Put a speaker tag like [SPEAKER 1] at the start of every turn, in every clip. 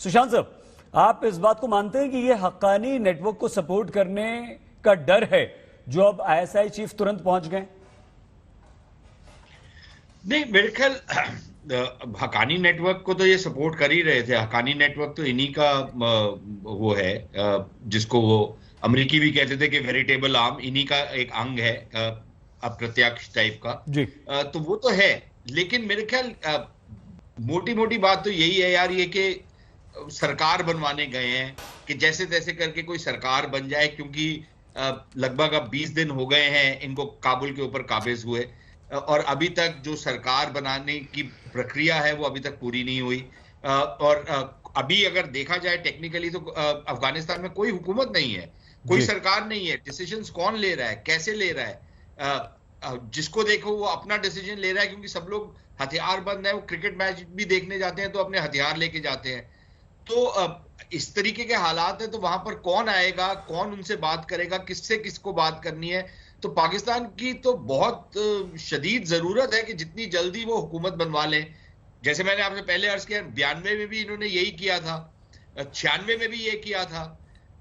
[SPEAKER 1] सुशांत साहब, आप इस बात को मानते हैं कि ये हक्कानी नेटवर्क को सपोर्ट करने का डर है जो अब आईएसआई चीफ तुरंत पहुंच गए?
[SPEAKER 2] नहीं, मेरे ख्याल हक्कानी नेटवर्क को तो ये सपोर्ट कर ही रहे थे। हक्कानी नेटवर्क तो इन्हीं का वो है, जिसको वो अमेरिकी भी कहते थे कि वेरिटेबल आर्म, इन्हीं का एक अंग है, अप्रत्यक्ष टाइप का
[SPEAKER 1] जी।
[SPEAKER 2] तो वो तो है। लेकिन मेरे ख्याल मोटी मोटी बात तो यही है यार, ये कि सरकार बनवाने गए हैं कि जैसे तैसे करके कोई सरकार बन जाए, क्योंकि लगभग अब 20 दिन हो गए हैं इनको काबुल के ऊपर काबिज हुए, और अभी तक जो सरकार बनाने की प्रक्रिया है वो अभी तक पूरी नहीं हुई। और अभी अगर देखा जाए टेक्निकली तो अफगानिस्तान में कोई हुकूमत नहीं है, कोई सरकार नहीं है। डिसीजंस कौन ले रहा है, कैसे ले रहा है? जिसको देखो वो अपना डिसीजन ले रहा है, क्योंकि सब लोग हथियार बंद है। वो क्रिकेट मैच भी देखने जाते हैं तो अपने हथियार लेके जाते हैं। तो इस तरीके के हालात है, तो वहां पर कौन आएगा, कौन उनसे बात करेगा, किससे किसको बात करनी है? तो पाकिस्तान की तो बहुत शदीद जरूरत है कि जितनी जल्दी वो हुकूमत बनवा लें। जैसे मैंने आपसे पहले अर्ज किया, 92 में भी इन्होंने यही किया था, 96 में भी ये किया था।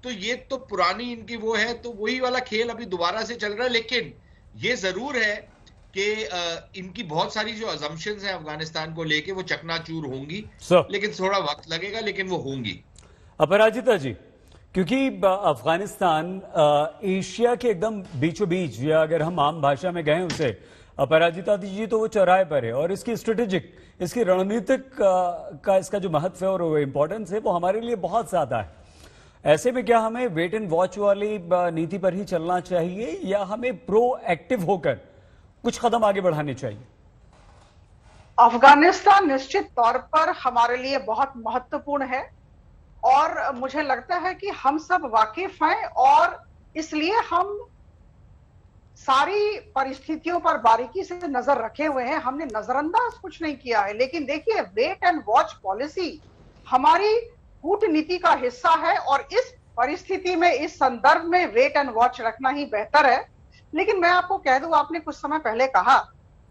[SPEAKER 2] तो ये तो पुरानी इनकी वो है, तो वही वाला खेल अभी दोबारा से चल रहा है। लेकिन ये जरूर है कि इनकी बहुत सारी जो अजम्पशंस हैं अफगानिस्तान को लेके वो चकनाचूर होंगी, लेकिन थोड़ा वक्त लगेगा, लेकिन वो होंगी।
[SPEAKER 1] अपराजिता जी, क्योंकि अफगानिस्तान एशिया के एकदम बीचों बीच, या अगर हम आम भाषा में गए उसे अपराजिता जी, तो वो चौराहे पर है, और इसकी स्ट्रेटेजिक, इसकी रणनीतिक का इसका जो महत्व है और इंपॉर्टेंस है वो हमारे लिए बहुत ज्यादा है। ऐसे में क्या हमें वेट एंड वॉच वाली नीति पर ही चलना चाहिए, या हमें प्रोएक्टिव होकर कुछ कदम आगे बढ़ाने चाहिए?
[SPEAKER 3] अफगानिस्तान निश्चित तौर पर हमारे लिए बहुत महत्वपूर्ण है, और मुझे लगता है कि हम सब वाकिफ हैं, और इसलिए हम सारी परिस्थितियों पर बारीकी से नजर रखे हुए हैं। हमने नजरअंदाज कुछ नहीं किया है। लेकिन देखिए, वेट एंड वॉच पॉलिसी हमारी कूटनीति का हिस्सा है, और इस परिस्थिति में, इस संदर्भ में वेट एंड वॉच रखना ही बेहतर है। लेकिन मैं आपको कह दूं, आपने कुछ समय पहले कहा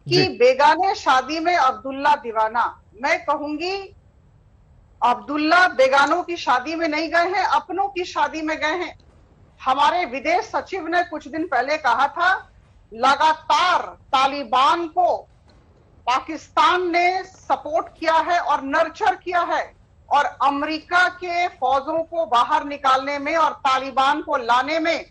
[SPEAKER 3] कि बेगाने शादी में अब्दुल्ला दीवाना। मैं कहूंगी, अब्दुल्ला बेगानों की शादी में नहीं गए हैं, अपनों की शादी में गए हैं। हमारे विदेश सचिव ने कुछ दिन पहले कहा था, लगातार तालिबान को पाकिस्तान ने सपोर्ट किया है और नर्चर किया है, और अमेरिका के फौजों को बाहर निकालने में और तालिबान को लाने में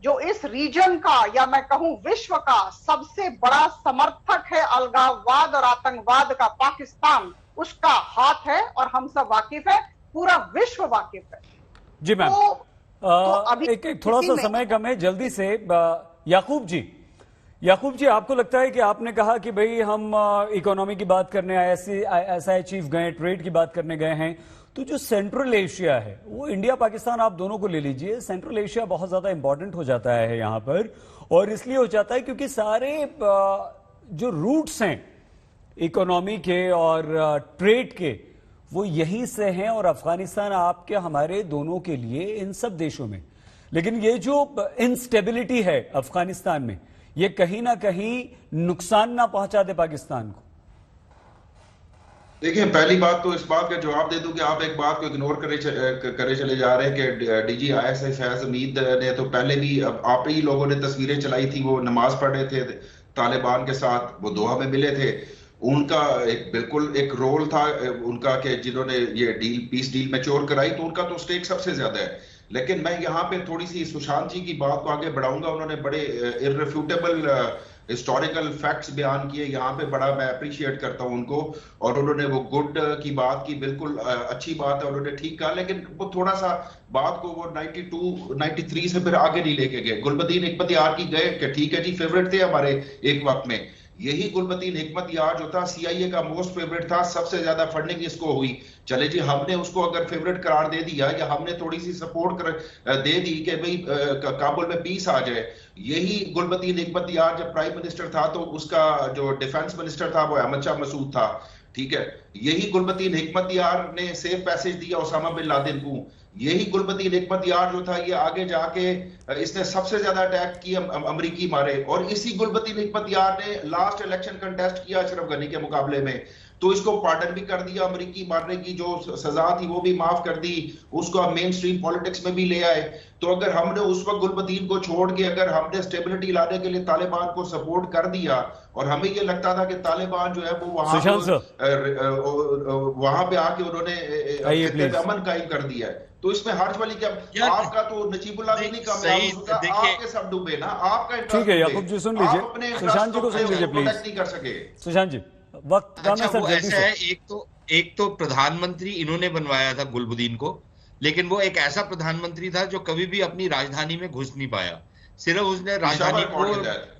[SPEAKER 3] जो इस रीजन का, या मैं कहूं विश्व का सबसे बड़ा समर्थक है अलगाववाद और आतंकवाद का, पाकिस्तान, उसका हाथ है, और हम सब वाकिफ है, पूरा विश्व वाकिफ है।
[SPEAKER 1] जी मैम, अभी एक थोड़ा सा समय कम है, जल्दी से याकूब जी, आपको लगता है कि आपने कहा कि भाई हम इकोनॉमी की बात करने आए, आईएसआई चीफ गए, ट्रेड की बात करने गए हैं, तो जो सेंट्रल एशिया है, वो इंडिया पाकिस्तान आप दोनों को ले लीजिए, सेंट्रल एशिया बहुत ज्यादा इंपॉर्टेंट हो जाता है यहां पर, और इसलिए हो जाता है क्योंकि सारे जो रूट्स हैं इकोनॉमी के और ट्रेड के, वो यहीं से हैं, और अफगानिस्तान आपके हमारे दोनों के लिए इन सब देशों में। लेकिन ये जो इंस्टेबिलिटी है अफगानिस्तान में, ये कहीं ना कहीं नुकसान ना पहुंचा दे पाकिस्तान को?
[SPEAKER 4] देखिए, पहली बात तो इस बात का जवाब दे दूं कि आप एक बात को इग्नोर करे चले जा रहे हैं कि डीजी आईएसआई फैज हमीद ने तो पहले भी, आप ही लोगों ने तस्वीरें चलाई थी, वो नमाज पढ़ रहे थे तालिबान के साथ, वो दोहा में मिले थे। उनका बिल्कुल एक रोल था उनका कि जिन्होंने ये डील, पीस डील मैच्योर कराई, तो उनका तो स्टेक सबसे ज्यादा है। लेकिन मैं यहाँ पे थोड़ी सी सुशांत जी की बात को आगे बढ़ाऊंगा। उन्होंने बड़े इररिफ्यूटेबल हिस्टोरिकल फैक्ट्स बयान किए, यहाँ पे बड़ा मैं अप्रिशिएट करता हूँ उनको। और उन्होंने वो गुड की बात की, बिल्कुल अच्छी बात है, उन्होंने ठीक कहा। लेकिन वो थोड़ा सा बात को वो 92, 93 से फिर आगे नहीं लेके गए। गुलबदीन हिकमत यार की गए कि ठीक है जी, फेवरेट थे हमारे एक वक्त में। यही गुलबदीन हिकमत यार जो था, सीआईए का मोस्ट फेवरेट था, सबसे ज्यादा फंडिंग इसको हुई। चले जी, हमने उसको अगर फेवरेट करार दे दिया, या हमने थोड़ी सी सपोर्ट दे दी कि भाई काबुल में पीस आ जाए। यही गुलबदीन हिकमत यार जब प्राइम मिनिस्टर था, तो उसका जो डिफेंस मिनिस्टर था वो अहमद शाह मसूद था, ठीक है। यही गुलबदीन हिकमत यार ने सेफ पैसेज दिया ओसामा बिन लादेन को। यही गुलबदीन हिकमत यार जो था, ये आगे जाके इसने सबसे ज्यादा अटैक किए अमरीकी मारे। और इसी गुलबदीन हिकमत यार ने लास्ट इलेक्शन कंटेस्ट किया अशरफ गनी के मुकाबले में। तो इसको पार्डन भी कर दिया, अमेरिकी मारने की जो सजा थी वो भी माफ कर दी, उसको मेन स्ट्रीम पॉलिटिक्स में भी ले आए। तो अगर हमने उस वक्त गुलबदीन को छोड़ के अगर हमने स्टेबिलिटी लाने के लिए तालिबान को सपोर्ट कर दिया, और हमें ये लगता था कि तालिबान जो है वो वहां पे आके उन्होंने अमन कायम कर दिया है, तो इसमें हर्ज वाली क्या? आपका तो नजीबुल्लाह भी नहीं कामयाब हो सका, आपके सब डूबे ना, आपका
[SPEAKER 1] ठीक है याकूब जी सुन लीजिए, सुशांत जी को सुन लीजिए प्लीज।
[SPEAKER 4] नहीं कर सके
[SPEAKER 1] सुशांत जी, वक्त
[SPEAKER 2] अच्छा, वो ऐसा है, एक तो प्रधानमंत्री इन्होंने बनवाया था गुलबदीन को, लेकिन वो एक ऐसा प्रधानमंत्री था जो कभी भी अपनी राजधानी में घुस नहीं पाया, सिर्फ उसने राजधानी को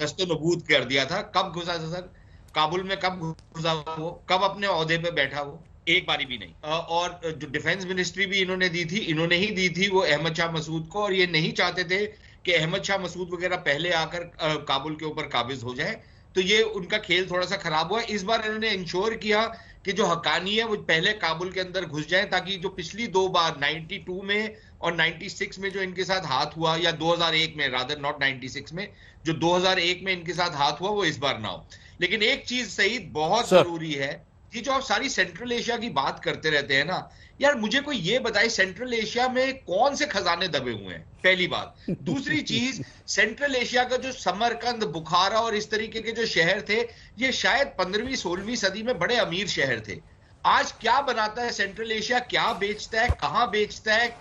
[SPEAKER 2] दस्तनबूद कर दिया था। कब घुसा था सर? काबुल में कब घुसा वो? कब अपने ओहदे पे बैठा वो? एक बारी भी नहीं। और जो डिफेंस मिनिस्ट्री भी इन्होंने दी थी, इन्होंने ही दी थी वो अहमद शाह मसूद को, और ये नहीं चाहते थे कि अहमद शाह मसूद वगैरह पहले आकर काबुल के ऊपर काबिज हो जाए, तो ये उनका खेल थोड़ा सा खराब हुआ। इस बार इन्होंने इंश्योर किया कि जो हक्कानी है वो पहले काबुल के अंदर घुस जाए, ताकि जो पिछली दो बार 92 में और 96 में जो इनके साथ हाथ हुआ, या 2001 में, रादर नॉट 96 में, जो 2001 में इनके साथ हाथ हुआ वो इस बार ना हो। लेकिन एक चीज सईद बहुत जरूरी है, ये जो आप सारी सेंट्रल एशिया की बात करते रहते हैं ना यार, मुझे कोई ये बताए सेंट्रल एशिया में कौन से खजाने दबे हुए हैं, पहली बात। दूसरी चीज, सेंट्रल एशिया का जो समरकंद, बुखारा और इस तरीके के जो शहर थे, ये शायद 15वीं 16वीं सदी में बड़े अमीर शहर थे। आज क्या बनाता है सेंट्रल एशिया? क्या बेचता है, कहां बेचता है,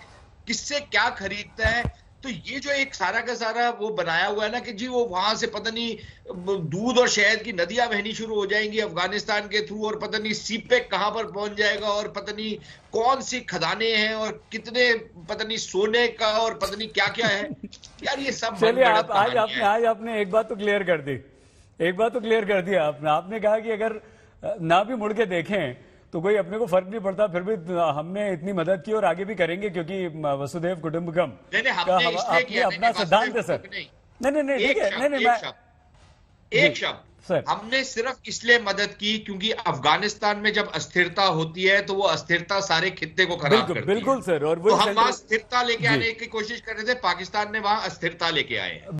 [SPEAKER 2] किससे क्या खरीदता है? तो ये जो एक सारा का सारा वो बनाया हुआ है ना कि जी वो वहां से पता नहीं दूध और शहद की नदियां बहनी शुरू हो जाएंगी अफगानिस्तान के थ्रू, और पता नहीं सीपेक कहां पर पहुंच जाएगा, और पता नहीं कौन सी खदानें हैं, और कितने पता नहीं सोने का, और पता नहीं क्या क्या है यार, ये सब।
[SPEAKER 1] चलिए, आज आपने एक बात तो क्लियर कर दी, एक बात तो क्लियर कर दिया आपने कहा कि अगर ना भी मुड़ के देखें तो कोई अपने को फर्क नहीं पड़ता, फिर भी हमने इतनी मदद की और आगे भी करेंगे, क्योंकि वसुधैव कुटुंबकम
[SPEAKER 2] अपने
[SPEAKER 1] अपना सिद्धांत है सर। नहीं ठीक है, नहीं
[SPEAKER 2] एक शब्द, हमने सिर्फ इसलिए मदद की क्योंकि अफगानिस्तान में जब अस्थिरता होती है तो वो अस्थिरता सारे खित्ते को खराब करती है।
[SPEAKER 1] बिल्कुल सर, और
[SPEAKER 2] तो हम वहां स्थिरता लेके आने की कोशिश कर रहे थे, पाकिस्तान ने वहां अस्थिरता लेके आए।